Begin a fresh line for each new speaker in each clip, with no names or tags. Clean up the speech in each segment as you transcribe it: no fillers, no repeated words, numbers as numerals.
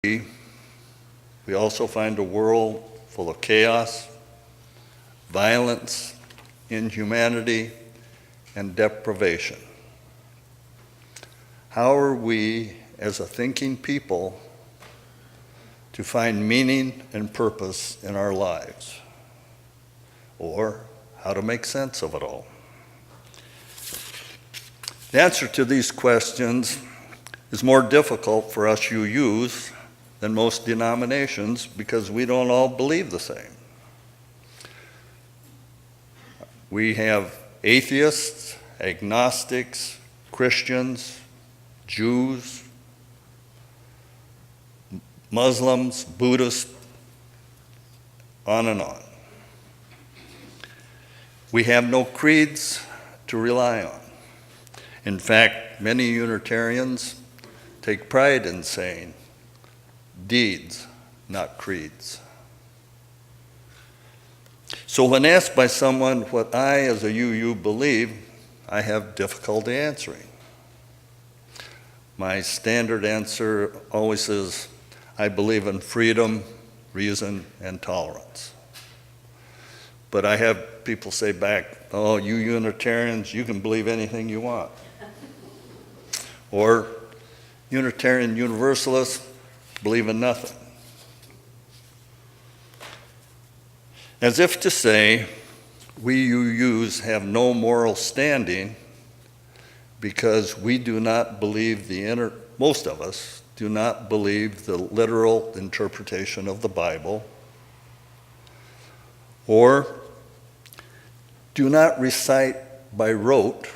We also find a world full of chaos, violence, inhumanity, and deprivation. How are we, as a thinking people, to find meaning and purpose in our lives? Or how to make sense of it all? The answer to these questions is more difficult for us UUs than most denominations because we don't all believe the same. We have atheists, agnostics, Christians, Jews, Muslims, Buddhists, on and on. We have no creeds to rely on. In fact, many Unitarians take pride in saying, deeds, not creeds. So when asked by someone what I, as a UU, believe, I have difficulty answering. My standard answer always is, I believe in freedom, reason, and tolerance. But I have people say back, oh, you Unitarians, you can believe anything you want. Or Unitarian Universalists believe in nothing. As if to say, we UUs have no moral standing because we do not believe most of us do not believe the literal interpretation of the Bible, or do not recite by rote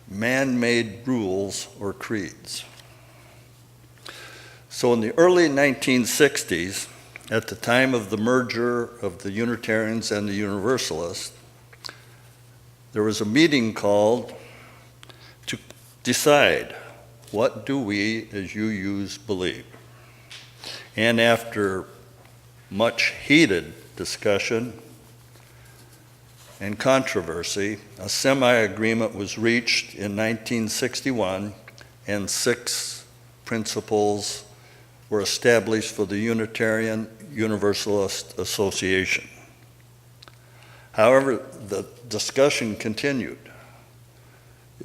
man-made rules or creeds. So in the early 1960s, at the time of the merger of the Unitarians and the Universalists, there was a meeting called to decide, what do we as UUs believe? And after much heated discussion and controversy, a semi-agreement was reached in 1961, and 6 principles were established for the Unitarian Universalist Association. However, the discussion continued.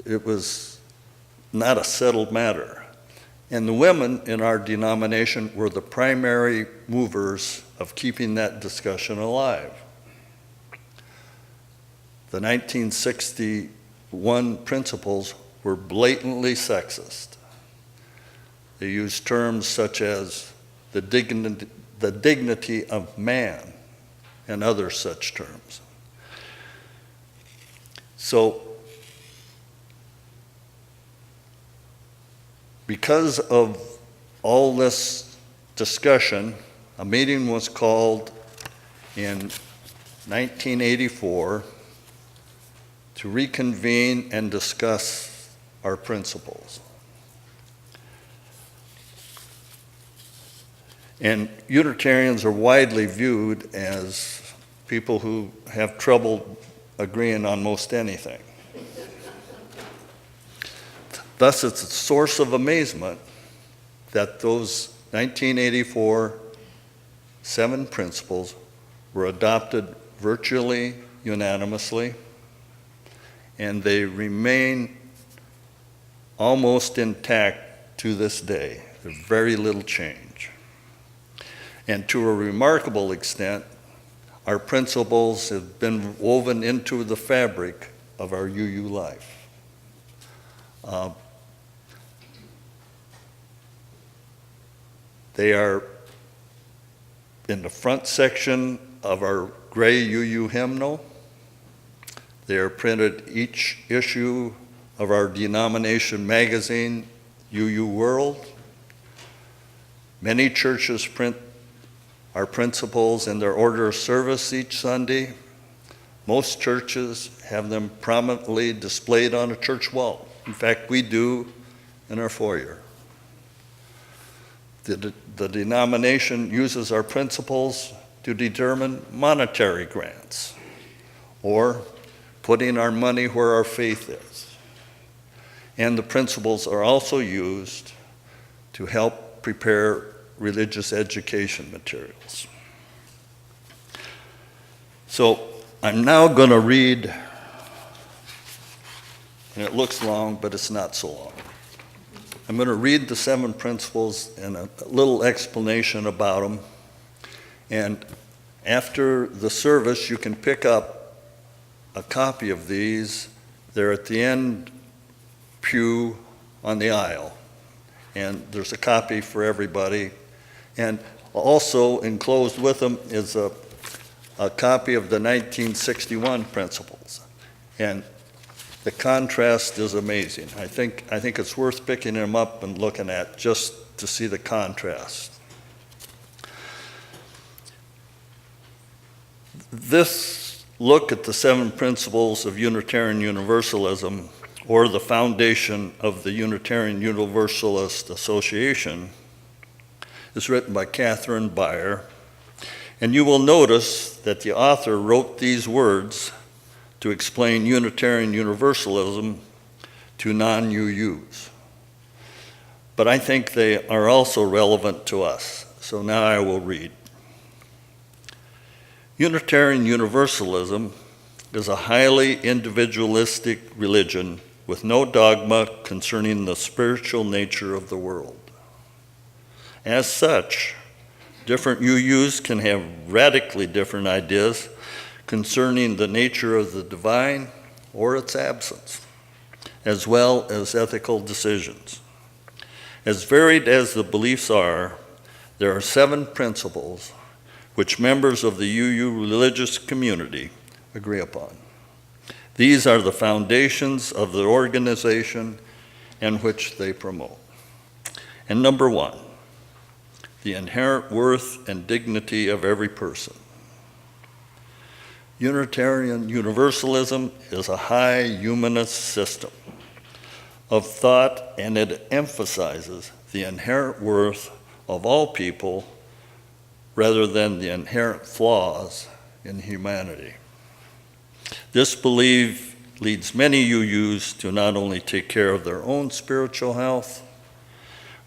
It was not a settled matter. And the women in our denomination were the primary movers of keeping that discussion alive. The 1961 principles were blatantly sexist. They used terms such as the dignity of man and other such terms. So, because of all this discussion, a meeting was called in 1984 to reconvene and discuss our principles. And Unitarians are widely viewed as people who have trouble agreeing on most anything. Thus, it's a source of amazement that those 1984 7 principles were adopted virtually unanimously, and they remain almost intact to this day. There's very little change. And to a remarkable extent, our principles have been woven into the fabric of our UU life. They are in the front section of our gray UU hymnal. They are printed each issue of our denomination magazine, UU World. Many churches print our principles in their order of service each Sunday. Most churches have them prominently displayed on a church wall. In fact, we do in our foyer. The denomination uses our principles to determine monetary grants, or putting our money where our faith is. And the principles are also used to help prepare religious education materials. So I'm now going to read, and it looks long, but it's not so long. I'm going to read the 7 principles and a little explanation about them. And after the service, you can pick up a copy of these. They're at the end pew on the aisle. And there's a copy for everybody. And also enclosed with them is a copy of the 1961 principles. And the contrast is amazing. I think it's worth picking them up and looking at just to see the contrast. This look at the 7 principles of Unitarian Universalism, or the foundation of the Unitarian Universalist Association, is written by Catherine Beyer. And you will notice that the author wrote these words to explain Unitarian Universalism to non-UUs. But I think they are also relevant to us. So now I will read. Unitarian Universalism is a highly individualistic religion with no dogma concerning the spiritual nature of the world. As such, different UUs can have radically different ideas concerning the nature of the divine or its absence, as well as ethical decisions. As varied as the beliefs are, there are 7 principles which members of the UU religious community agree upon. These are the foundations of the organization and which they promote. And number 1, the inherent worth and dignity of every person. Unitarian Universalism is a high humanist system of thought, and it emphasizes the inherent worth of all people rather than the inherent flaws in humanity. This belief leads many UUs to not only take care of their own spiritual health,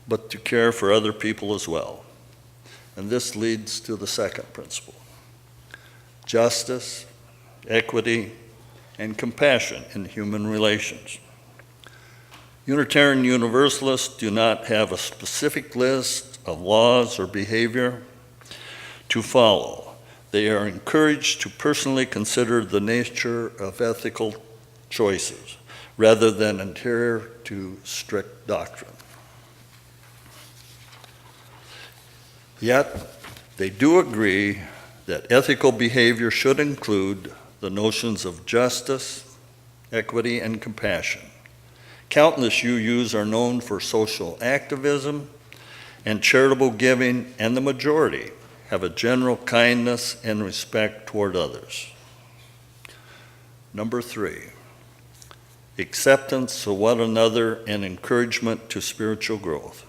but to care for other people as well. And this leads to the 2nd principle: justice, equity, and compassion in human relations. Unitarian Universalists do not have a specific list of laws or behavior to follow. They are encouraged to personally consider the nature of ethical choices rather than adhere to strict doctrine. Yet, they do agree that ethical behavior should include the notions of justice, equity, and compassion. Countless UUs are known for social activism and charitable giving, and the majority have a general kindness and respect toward others. Number 3, acceptance of one another and encouragement to spiritual growth.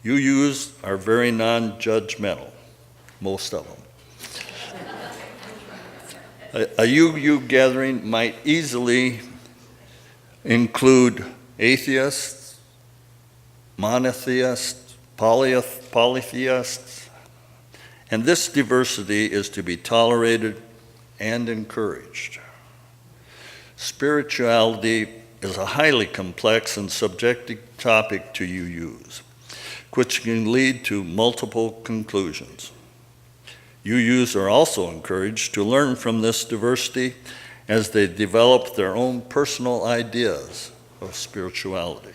UUs are very non-judgmental, most of them. A UU gathering might easily include atheists, monotheists, polytheists, and this diversity is to be tolerated and encouraged. Spirituality is a highly complex and subjective topic to UUs, which can lead to multiple conclusions. UUs are also encouraged to learn from this diversity as they develop their own personal ideas of spirituality.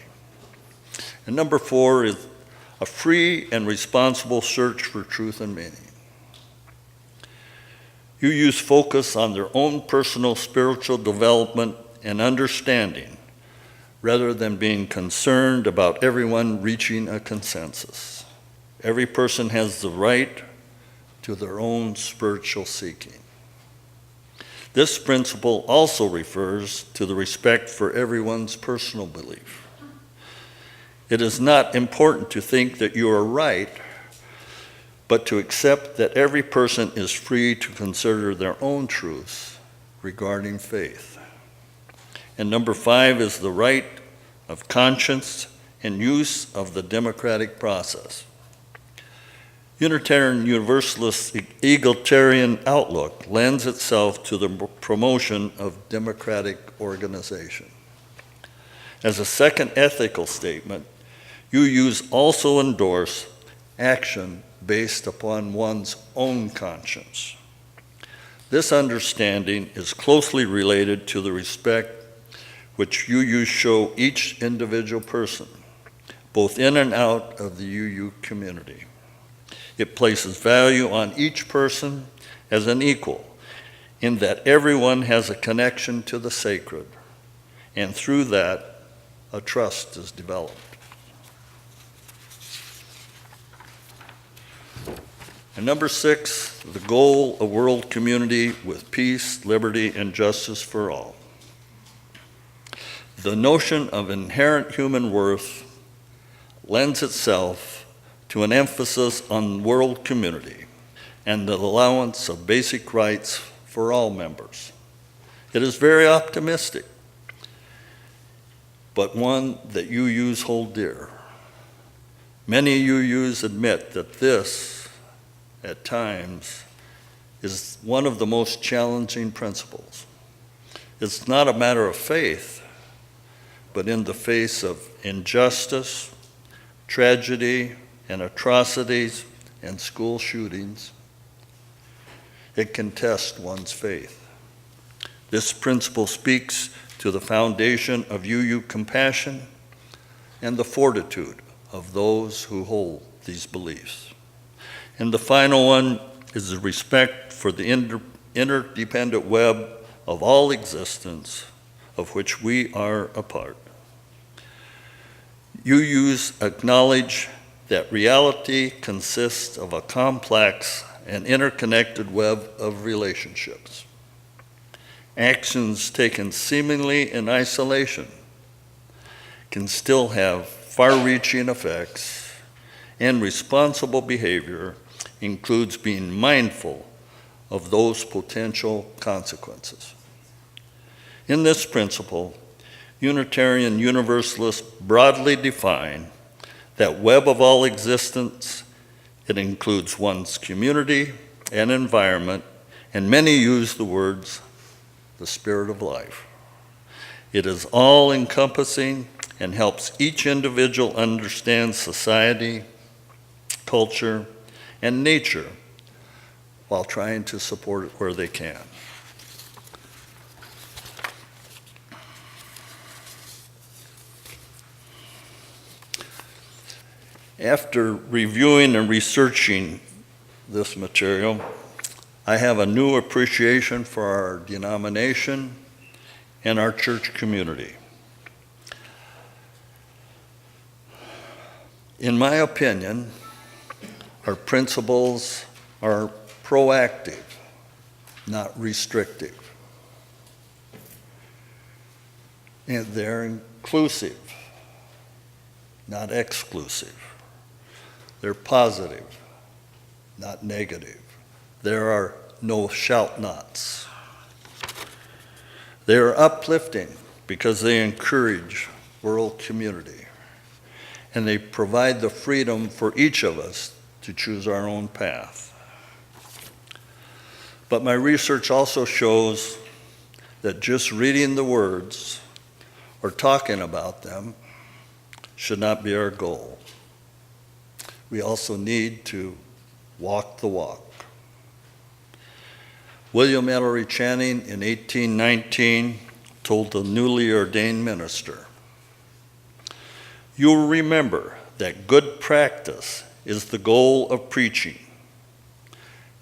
And number 4 is a free and responsible search for truth and meaning. UUs focus on their own personal spiritual development and understanding rather than being concerned about everyone reaching a consensus. Every person has the right to their own spiritual seeking. This principle also refers to the respect for everyone's personal belief. It is not important to think that you are right, but to accept that every person is free to consider their own truths regarding faith. And number 5 is the right of conscience and use of the democratic process. Unitarian Universalist egalitarian outlook lends itself to the promotion of democratic organization. As a second ethical statement, UUs also endorse action based upon one's own conscience. This understanding is closely related to the respect which UUs show each individual person, both in and out of the UU community. It places value on each person as an equal, in that everyone has a connection to the sacred, and through that, a trust is developed. And number 6, the goal, a world community with peace, liberty, and justice for all. The notion of inherent human worth lends itself to an emphasis on world community and the allowance of basic rights for all members. It is very optimistic, but one that UUs hold dear. Many UUs admit that this, at times, is one of the most challenging principles. It's not a matter of faith, but in the face of injustice, tragedy, and atrocities and school shootings, it can test one's faith. This principle speaks to the foundation of UU compassion and the fortitude of those who hold these beliefs. And the final one is the respect for the interdependent web of all existence of which we are a part. UUs acknowledge that reality consists of a complex and interconnected web of relationships. Actions taken seemingly in isolation can still have far-reaching effects, and responsible behavior includes being mindful of those potential consequences. In this principle, Unitarian Universalists broadly define that web of all existence. It includes one's community and environment, and many use the words, the spirit of life. It is all-encompassing and helps each individual understand society, culture, and nature while trying to support it where they can. After reviewing and researching this material, I have a new appreciation for our denomination and our church community. In my opinion, our principles are proactive, not restrictive. And they're inclusive, not exclusive. They're positive, not negative. There are no shout-nots. They are uplifting because they encourage world community, and they provide the freedom for each of us to choose our own path. But my research also shows that just reading the words or talking about them should not be our goal. We also need to walk the walk. William Ellery Channing in 1819 told the newly ordained minister, "You will remember that good practice is the goal of preaching,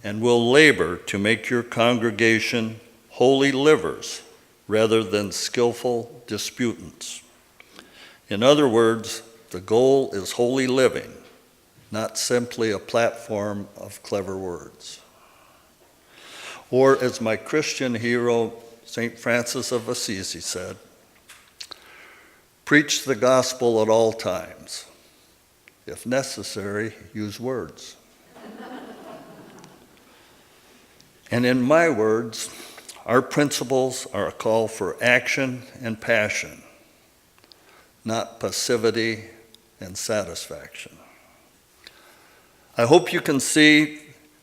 and will labor to make your congregation holy livers rather than skillful disputants." In other words, the goal is holy living, not simply a platform of clever words. Or as my Christian hero, St. Francis of Assisi said, "Preach the gospel at all times. If necessary, use words." And in my words, our principles are a call for action and passion, not passivity and satisfaction. I hope you can see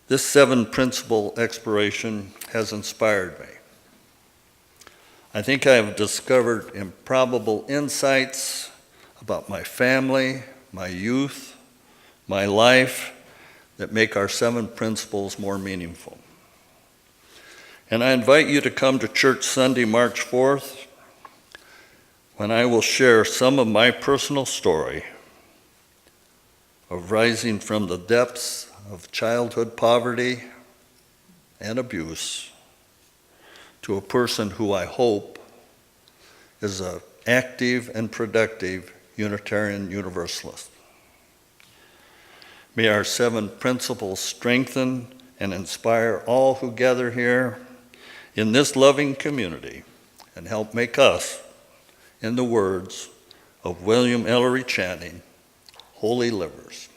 this 7-principle exploration has inspired me. I think I have discovered improbable insights about my family, my youth, my life that make our 7 principles more meaningful. And I invite you to come to church Sunday, March 4th, when I will share some of my personal story of rising from the depths of childhood poverty and abuse to a person who I hope is an active and productive Unitarian Universalist. May our 7 principles strengthen and inspire all who gather here in this loving community and help make us, in the words of William Ellery Channing, holy livers.